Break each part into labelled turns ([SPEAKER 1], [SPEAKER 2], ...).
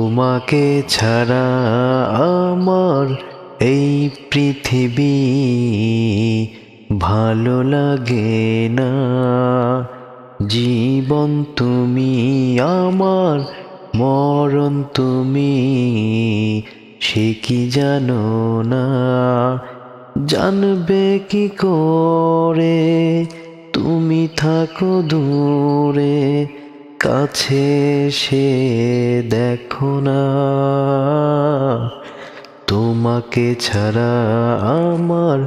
[SPEAKER 1] তোমাকে ছাড়া আমার এই পৃথিবী ভালো লাগে না। জীবন তুমি আমার, মরণ তুমি, সে কি জানো না? জানবে কি করে তুমি থাকো দূরে, কাছে সে দেখো না। তোমাকে ছাড়া আমার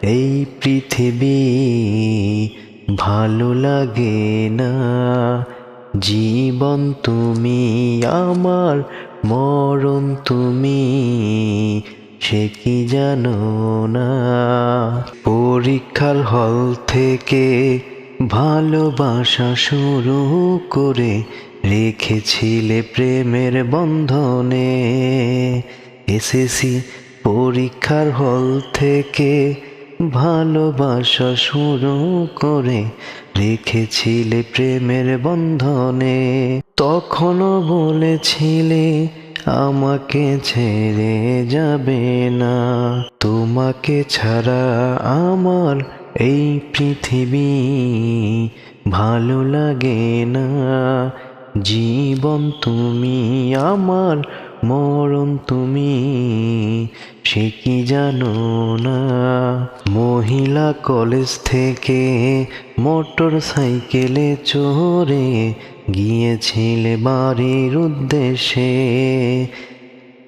[SPEAKER 1] এই পৃথিবী ভালো লাগে না। জীবন তুমি আমার, মরণ তুমি, সে কি জানো না? পরীক্ষার হল থেকে ভালোবাসা শুরু করে রেখেছিলে প্রেমের বন্ধনে। এসএসসি পরীক্ষার হল থেকে ভালোবাসা শুরু করে রেখেছিলে প্রেমের বন্ধনে। তখনও বলেছিলে আমাকে ছেড়ে যাবে না। তোমাকে ছাড়া আমার এই পৃথিবী ভালো লাগে না। জীবন তুমি আমার, মরণ তুমি, সে কি জানো না? মহিলা কলেজ থেকে মোটর সাইকেলে চড়ে গিয়েছিলে বাড়ির উদ্দেশ্যে।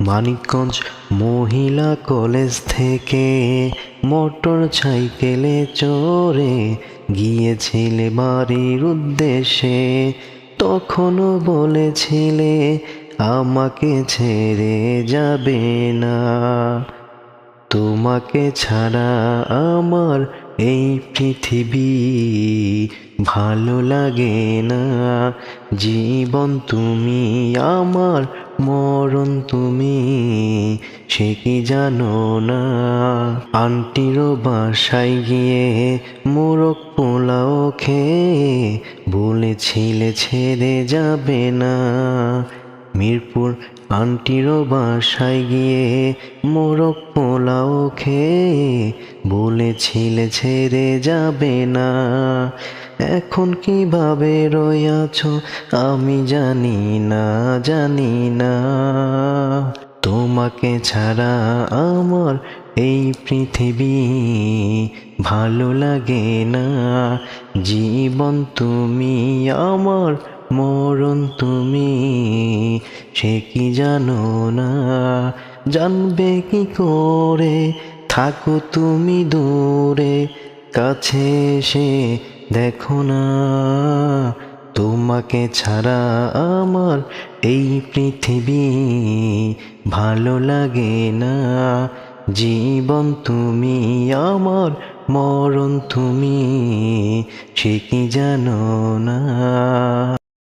[SPEAKER 1] মানিকগঞ্জ মহিলা কলেজ থেকে মোটর সাইকেলে চড়ে গিয়েছিলে বাড়ির উদ্দেশ্যে। তখনও বলেছিলে আমাকে ছেড়ে যাবে না। তোমাকে ছাড়া আমার এই পৃথিবী ভালো লাগে না। জীবন তুমি আমার, মরণ তুমি, সে কি জানো না? আন্টিরও বাসায় গিয়ে মোরগ পোলাও খেয়ে বলেছিলে ছেড়ে যাবে না। মিরপুর আন্টিরও বাসায় গিয়ে মোরগ পোলাও খেয়ে বলেছিলে ছেড়ে যাবে না। এখন কিভাবে রয়াছো আমি জানি না, জানি না। তোমাকে ছাড়া আমার এই পৃথিবী ভালো লাগে না। জীবন তুমি আমার, মরণ তুমি, সে কি জানো না? জানবে কি করে থাকো তুমি দূরে, কাছে এসে দেখো না। তোমাকে ছাড়া আমার এই পৃথিবী ভালো লাগে না। জীবন তুমি আমার, মরণ তুমি, সে কি জানো না?